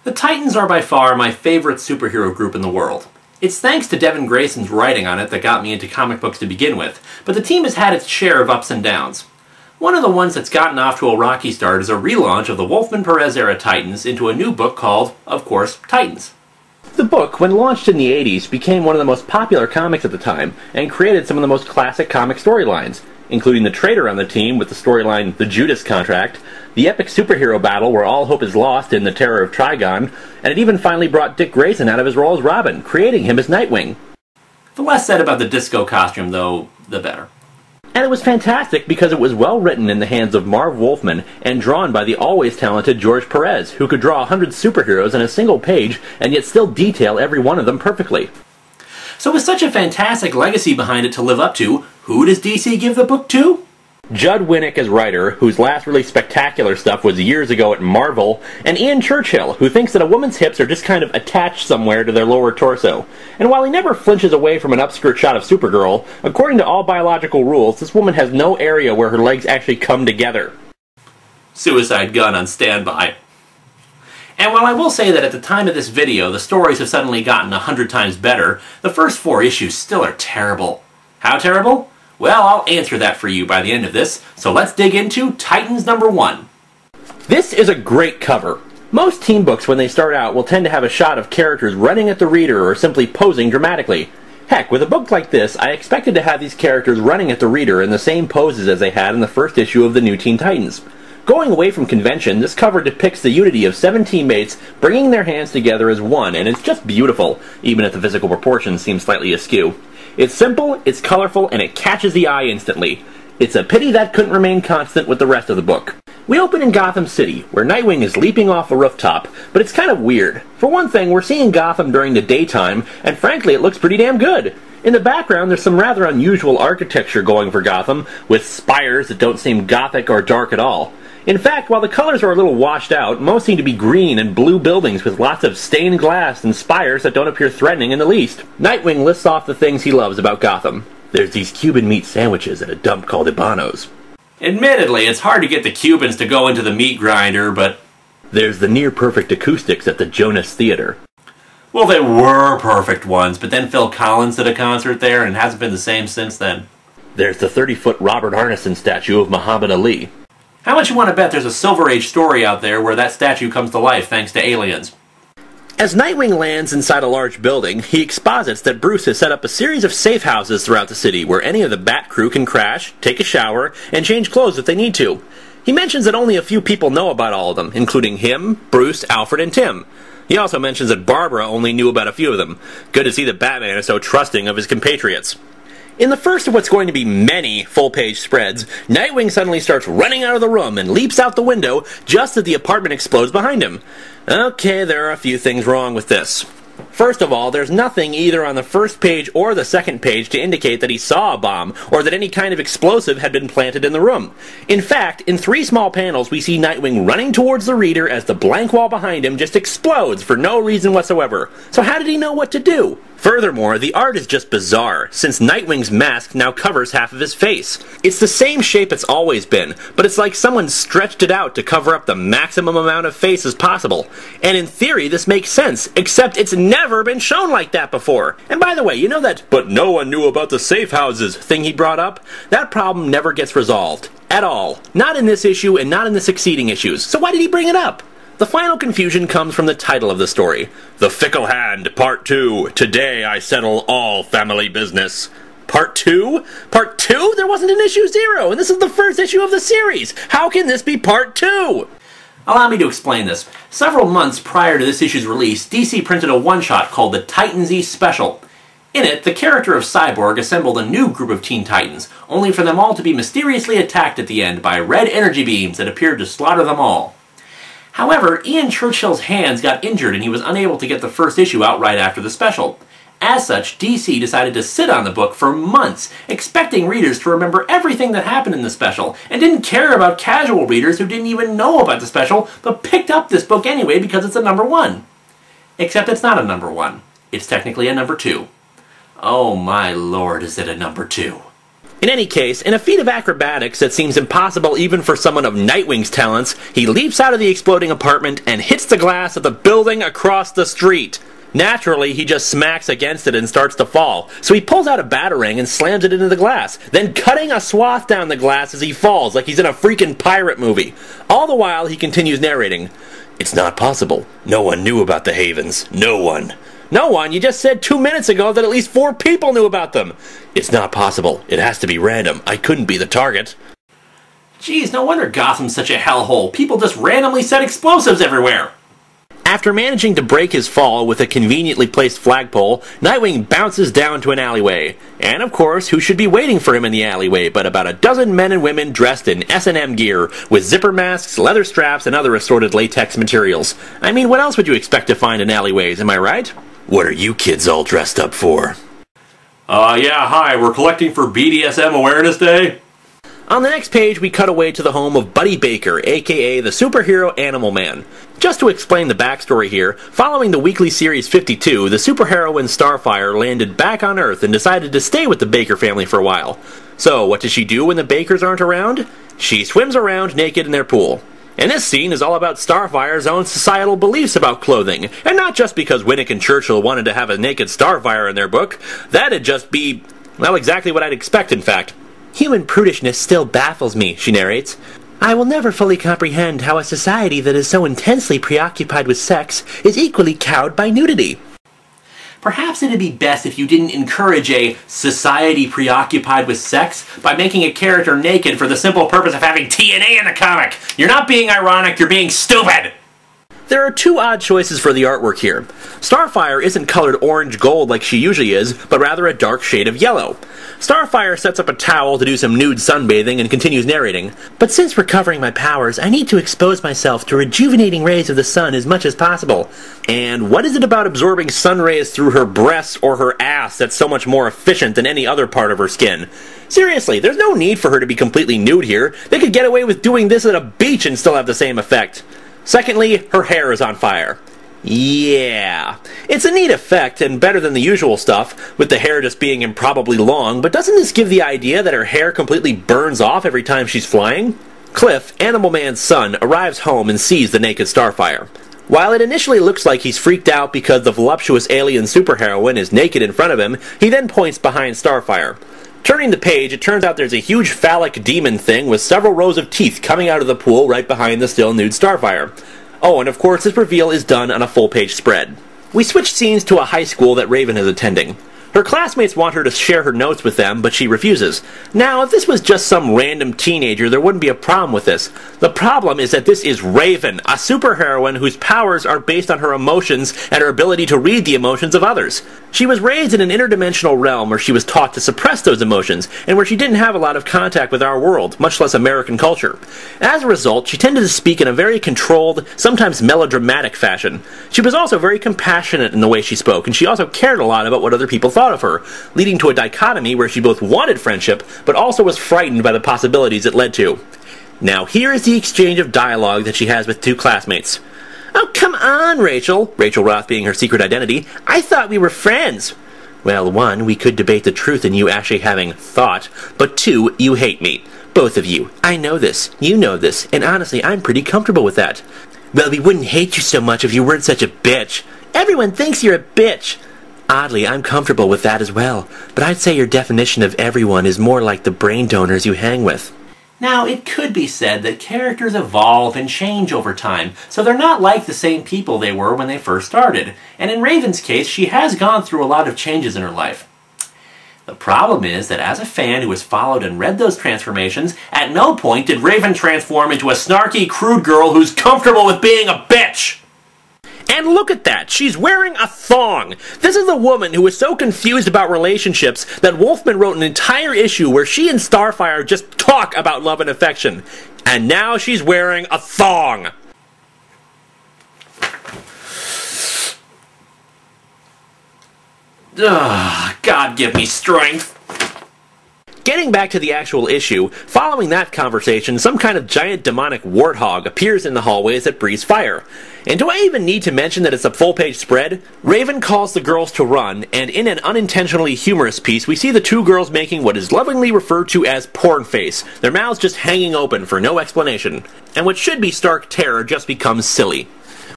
The Titans are by far my favorite superhero group in the world. It's thanks to Devin Grayson's writing on it that got me into comic books to begin with, but the team has had its share of ups and downs. One of the ones that's gotten off to a rocky start is a relaunch of the Wolfman-Perez-era Titans into a new book called, of course, Titans. The book, when launched in the 80s, became one of the most popular comics at the time, and created some of the most classic comic storylines, including the traitor on the team with the storyline The Judas Contract, the epic superhero battle where all hope is lost in The Terror of Trigon, and it even finally brought Dick Grayson out of his role as Robin, creating him as Nightwing. The less said about the disco costume, though, the better. And it was fantastic because it was well written in the hands of Marv Wolfman and drawn by the always talented George Perez, who could draw 100 superheroes in a single page and yet still detail every one of them perfectly. So with such a fantastic legacy behind it to live up to, who does DC give the book to? Judd Winnick as writer, whose last really spectacular stuff was years ago at Marvel, and Ian Churchill, who thinks that a woman's hips are just kind of attached somewhere to their lower torso. And while he never flinches away from an upskirt shot of Supergirl, according to all biological rules, this woman has no area where her legs actually come together. Suicide gun on standby. And while I will say that at the time of this video, the stories have suddenly gotten 100 times better, the first 4 issues still are terrible. How terrible? Well, I'll answer that for you by the end of this, so let's dig into Titans #1. This is a great cover. Most team books when they start out will tend to have a shot of characters running at the reader or simply posing dramatically. Heck, with a book like this, I expected to have these characters running at the reader in the same poses as they had in the first issue of the new Teen Titans. Going away from convention, this cover depicts the unity of 7 teammates bringing their hands together as one, and it's just beautiful, even if the physical proportions seem slightly askew. It's simple, it's colorful, and it catches the eye instantly. It's a pity that couldn't remain constant with the rest of the book. We open in Gotham City, where Nightwing is leaping off a rooftop, but it's kind of weird. For one thing, we're seeing Gotham during the daytime, and frankly it looks pretty damn good. In the background, there's some rather unusual architecture going for Gotham, with spires that don't seem gothic or dark at all. In fact, while the colors are a little washed out, most seem to be green and blue buildings with lots of stained glass and spires that don't appear threatening in the least. Nightwing lists off the things he loves about Gotham. There's these Cuban meat sandwiches at a dump called Ibano's. Admittedly, it's hard to get the Cubans to go into the meat grinder, but... There's the near-perfect acoustics at the Jonas Theater. Well, they were perfect ones, but then Phil Collins did a concert there and it hasn't been the same since then. There's the 30-foot Robert Arneson statue of Muhammad Ali. How much you want to bet there's a Silver Age story out there where that statue comes to life thanks to aliens? As Nightwing lands inside a large building, he exposits that Bruce has set up a series of safe houses throughout the city where any of the Bat crew can crash, take a shower, and change clothes if they need to. He mentions that only a few people know about all of them, including him, Bruce, Alfred, and Tim. He also mentions that Barbara only knew about a few of them. Good to see that Batman is so trusting of his compatriots. In the first of what's going to be many full-page spreads, Nightwing suddenly starts running out of the room and leaps out the window just as the apartment explodes behind him. Okay, there are a few things wrong with this. First of all, there's nothing either on the first page or the second page to indicate that he saw a bomb or that any kind of explosive had been planted in the room. In fact, in 3 small panels we see Nightwing running towards the reader as the blank wall behind him just explodes for no reason whatsoever. So how did he know what to do? Furthermore, the art is just bizarre, since Nightwing's mask now covers half of his face. It's the same shape it's always been, but it's like someone stretched it out to cover up the maximum amount of face as possible. And in theory, this makes sense, except it's never been shown like that before. And by the way, you know that "but no one knew about the safe houses" thing he brought up? That problem never gets resolved. At all. Not in this issue and not in the succeeding issues. So why did he bring it up? The final confusion comes from the title of the story. The Fickle Hand, Part 2. Today I settle all family business. Part 2? Part 2? There wasn't an issue 0, and this is the first issue of the series. How can this be Part 2? Allow me to explain this. Several months prior to this issue's release, DC printed a one-shot called the Titans Special. In it, the character of Cyborg assembled a new group of Teen Titans, only for them all to be mysteriously attacked at the end by red energy beams that appeared to slaughter them all. However, Ian Churchill's hands got injured and he was unable to get the first issue out right after the special. As such, DC decided to sit on the book for months, expecting readers to remember everything that happened in the special, and didn't care about casual readers who didn't even know about the special, but picked up this book anyway because it's a #1. Except it's not a #1. It's technically a #2. Oh my lord, is it a #2. In any case, in a feat of acrobatics that seems impossible even for someone of Nightwing's talents, he leaps out of the exploding apartment and hits the glass of the building across the street. Naturally, he just smacks against it and starts to fall, so he pulls out a batarang and slams it into the glass, then cutting a swath down the glass as he falls like he's in a freaking pirate movie. All the while, he continues narrating, "It's not possible. No one knew about the Havens. No one." No one? You just said 2 minutes ago that at least 4 people knew about them. It's not possible. It has to be random. I couldn't be the target. Geez, no wonder Gotham's such a hellhole. People just randomly set explosives everywhere. After managing to break his fall with a conveniently placed flagpole, Nightwing bounces down to an alleyway. And of course, who should be waiting for him in the alleyway but about a dozen men and women dressed in S&M gear, with zipper masks, leather straps, and other assorted latex materials. I mean, what else would you expect to find in alleyways, am I right? What are you kids all dressed up for? Yeah, hi, we're collecting for BDSM Awareness Day. On the next page, we cut away to the home of Buddy Baker, aka the superhero Animal Man. Just to explain the backstory here, following the weekly series 52, the superheroine Starfire landed back on Earth and decided to stay with the Baker family for a while. So, what does she do when the Bakers aren't around? She swims around naked in their pool. And this scene is all about Starfire's own societal beliefs about clothing, and not just because Winnick and Churchill wanted to have a naked Starfire in their book. That'd just be, well, exactly what I'd expect, in fact. Human prudishness still baffles me, she narrates. I will never fully comprehend how a society that is so intensely preoccupied with sex is equally cowed by nudity. Perhaps it'd be best if you didn't encourage a society preoccupied with sex by making a character naked for the simple purpose of having TNA in the comic. You're not being ironic, you're being stupid! There are 2 odd choices for the artwork here. Starfire isn't colored orange-gold like she usually is, but rather a dark shade of yellow. Starfire sets up a towel to do some nude sunbathing and continues narrating. But since recovering my powers, I need to expose myself to rejuvenating rays of the sun as much as possible. And what is it about absorbing sun rays through her breasts or her ass that's so much more efficient than any other part of her skin? Seriously, there's no need for her to be completely nude here. They could get away with doing this at a beach and still have the same effect. Secondly, her hair is on fire. Yeah, it's a neat effect and better than the usual stuff, with the hair just being improbably long, but doesn't this give the idea that her hair completely burns off every time she's flying? Cliff, Animal Man's son, arrives home and sees the naked Starfire. While it initially looks like he's freaked out because the voluptuous alien superheroine is naked in front of him, he then points behind Starfire. Turning the page, it turns out there's a huge phallic demon thing with several rows of teeth coming out of the pool right behind the still nude Starfire. Oh, and of course this reveal is done on a full-page spread. We switch scenes to a high school that Raven is attending. Her classmates want her to share her notes with them, but she refuses. Now, if this was just some random teenager, there wouldn't be a problem with this. The problem is that this is Raven, a superheroine whose powers are based on her emotions and her ability to read the emotions of others. She was raised in an interdimensional realm where she was taught to suppress those emotions, and where she didn't have a lot of contact with our world, much less American culture. As a result, she tended to speak in a very controlled, sometimes melodramatic fashion. She was also very compassionate in the way she spoke, and she also cared a lot about what other people thought of her, leading to a dichotomy where she both wanted friendship, but also was frightened by the possibilities it led to. Now here is the exchange of dialogue that she has with 2 classmates. Oh, come on, Rachel. Rachel Roth being her secret identity. I thought we were friends. Well, 1, we could debate the truth in you actually having thought, but 2, you hate me. Both of you. I know this. You know this. And honestly, I'm pretty comfortable with that. Well, we wouldn't hate you so much if you weren't such a bitch. Everyone thinks you're a bitch. Oddly, I'm comfortable with that as well, but I'd say your definition of everyone is more like the brain donors you hang with. Now, it could be said that characters evolve and change over time, so they're not like the same people they were when they first started. And in Raven's case, she has gone through a lot of changes in her life. The problem is that as a fan who has followed and read those transformations, at no point did Raven transform into a snarky, crude girl who's comfortable with being a bitch! And look at that! She's wearing a thong! This is a woman who is so confused about relationships that Wolfman wrote an entire issue where she and Starfire just talk about love and affection. And now she's wearing a thong! Ugh, God give me strength! Getting getting back to the actual issue, following that conversation, some kind of giant demonic warthog appears in the hallways that breathes fire. And do I even need to mention that it's a full-page spread? Raven calls the girls to run, and in an unintentionally humorous piece, we see the two girls making what is lovingly referred to as porn face, their mouths just hanging open for no explanation. And what should be stark terror just becomes silly.